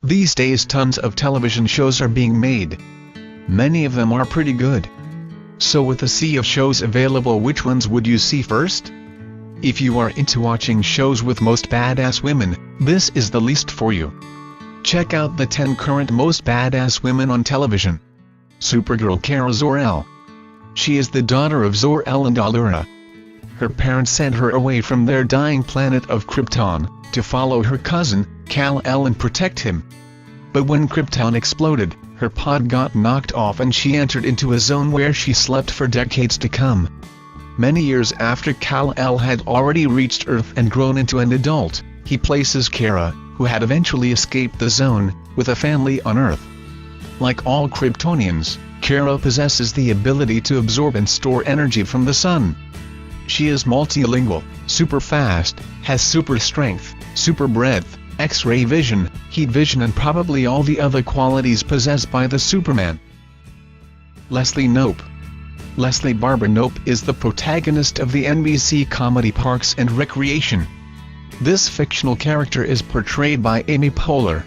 These days tons of television shows are being made. Many of them are pretty good. So with a sea of shows available, which ones would you see first? If you are into watching shows with most badass women, this is the list for you. Check out the 10 current most badass women on television. Supergirl Kara Zor-El. She is the daughter of Zor-El and Allura. Her parents sent her away from their dying planet of Krypton, to follow her cousin, Kal-El, and protect him. But when Krypton exploded, her pod got knocked off and she entered into a zone where she slept for decades to come. Many years after Kal-El had already reached Earth and grown into an adult, he places Kara, who had eventually escaped the zone, with a family on Earth. Like all Kryptonians, Kara possesses the ability to absorb and store energy from the sun. She is multilingual, super fast, has super strength, super breadth, X-ray vision, heat vision, and probably all the other qualities possessed by the Superman. Leslie Knope. Leslie Barbara Knope is the protagonist of the NBC comedy Parks and Recreation. This fictional character is portrayed by Amy Poehler.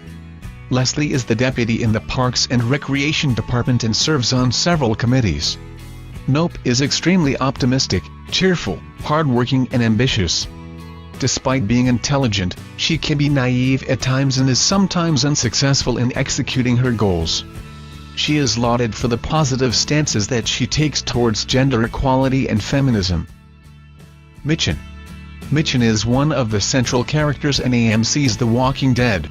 Leslie is the deputy in the Parks and Recreation Department and serves on several committees. Knope is extremely optimistic, cheerful, hardworking, and ambitious. Despite being intelligent, she can be naive at times and is sometimes unsuccessful in executing her goals. She is lauded for the positive stances that she takes towards gender equality and feminism. Mitchen. Mitchen is one of the central characters in AMC's The Walking Dead.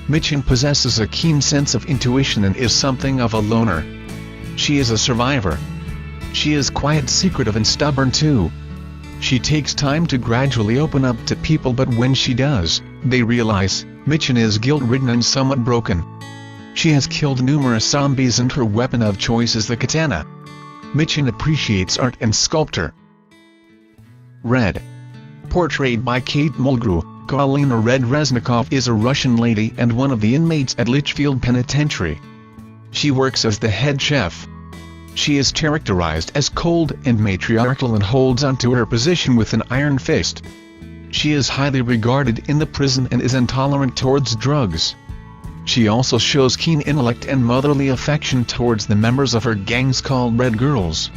Mitchen possesses a keen sense of intuition and is something of a loner. She is a survivor. She is quiet, secretive, and stubborn too. She takes time to gradually open up to people, but when she does, they realize Mitchen is guilt-ridden and somewhat broken. She has killed numerous zombies and her weapon of choice is the katana. Mitchen appreciates art and sculpture. Red. Portrayed by Kate Mulgrew, Galina Red Reznikov is a Russian lady and one of the inmates at Litchfield Penitentiary. She works as the head chef. She is characterized as cold and matriarchal and holds onto her position with an iron fist. She is highly regarded in the prison and is intolerant towards drugs. She also shows keen intellect and motherly affection towards the members of her gangs called Red Girls.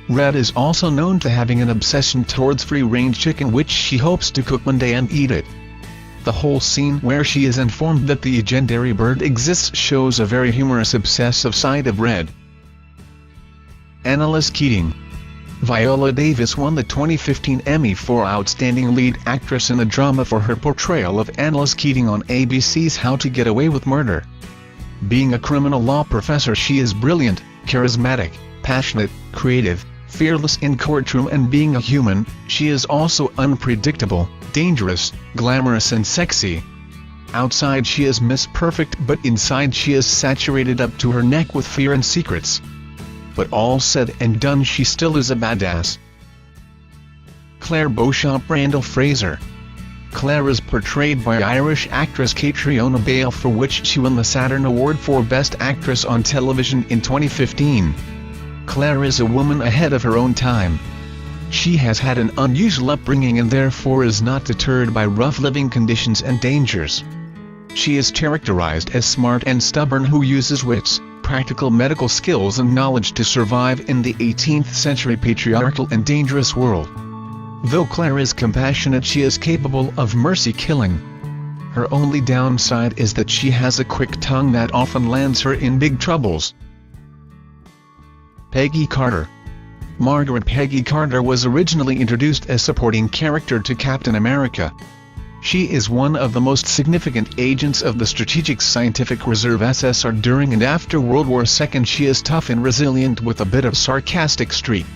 Red is also known to having an obsession towards free-range chicken, which she hopes to cook one day and eat it. The whole scene where she is informed that the legendary bird exists shows a very humorous, obsessive side of Red. Annalise Keating. Viola Davis won the 2015 Emmy for Outstanding Lead Actress in a Drama for her portrayal of Annalise Keating on ABC's How to Get Away with Murder. Being a criminal law professor, she is brilliant, charismatic, passionate, creative, fearless in courtroom, and being a human, she is also unpredictable, dangerous, glamorous, and sexy. Outside she is Miss Perfect, but inside she is saturated up to her neck with fear and secrets. But all said and done, she still is a badass. Claire Beauchamp Randall Fraser. Claire is portrayed by Irish actress Catriona Bale, for which she won the Saturn Award for Best Actress on Television in 2015. Claire is a woman ahead of her own time. She has had an unusual upbringing and therefore is not deterred by rough living conditions and dangers. She is characterized as smart and stubborn, who uses wits, practical medical skills, and knowledge to survive in the 18th century patriarchal and dangerous world. Though Claire is compassionate, she is capable of mercy killing. Her only downside is that she has a quick tongue that often lands her in big troubles. Peggy Carter. Margaret Peggy Carter was originally introduced as supporting character to Captain America. She is one of the most significant agents of the Strategic Scientific Reserve (SSR) during and after World War II. She is tough and resilient with a bit of sarcastic streak.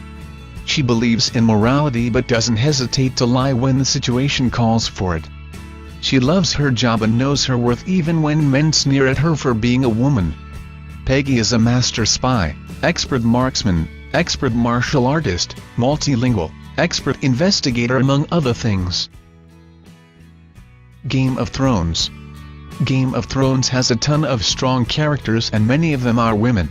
She believes in morality but doesn't hesitate to lie when the situation calls for it. She loves her job and knows her worth even when men sneer at her for being a woman. Peggy is a master spy, expert marksman, expert martial artist, multilingual, expert investigator, among other things. Game of Thrones. Game of Thrones has a ton of strong characters and many of them are women.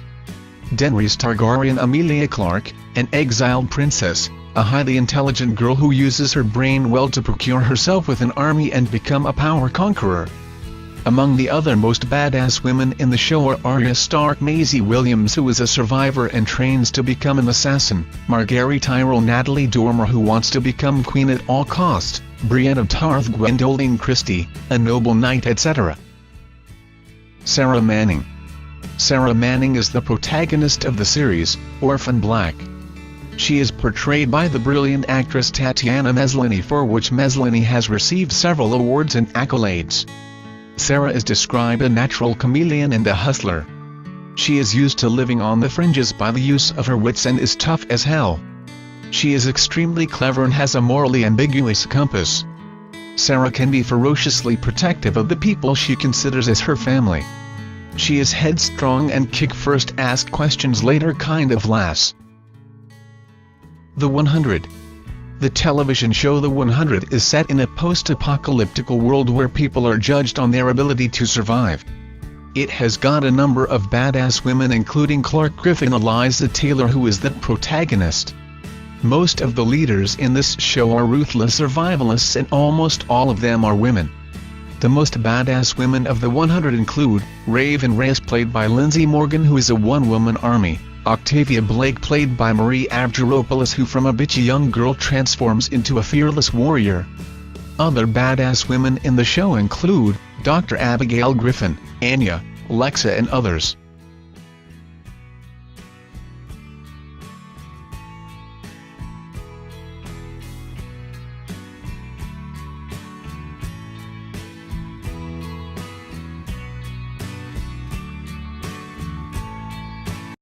Daenerys Targaryen Emilia Clarke, an exiled princess, a highly intelligent girl who uses her brain well to procure herself with an army and become a power conqueror. Among the other most badass women in the show are Arya Stark, Maisie Williams who is a survivor and trains to become an assassin, Margaery Tyrell, Natalie Dormer who wants to become queen at all costs, Brienne of Tarth, Gwendolyn Christie, a noble knight, etc. Sarah Manning. Sarah Manning is the protagonist of the series, Orphan Black. She is portrayed by the brilliant actress Tatiana Maslany, for which Maslany has received several awards and accolades. Sarah is described a natural chameleon and a hustler. She is used to living on the fringes by the use of her wits and is tough as hell. She is extremely clever and has a morally ambiguous compass. Sarah can be ferociously protective of the people she considers as her family. She is headstrong and kick first, ask questions later kind of lass. The 100. The television show The 100 is set in a post-apocalyptic world where people are judged on their ability to survive. It has got a number of badass women including Clark Griffin, Eliza Taylor who is the protagonist. Most of the leaders in this show are ruthless survivalists and almost all of them are women. The most badass women of The 100 include Raven Reyes, played by Lindsay Morgan, who is a one-woman army, Octavia Blake, played by Marie Avgeropoulos, who from a bitchy young girl transforms into a fearless warrior. Other badass women in the show include Dr. Abigail Griffin, Anya, Lexa and others.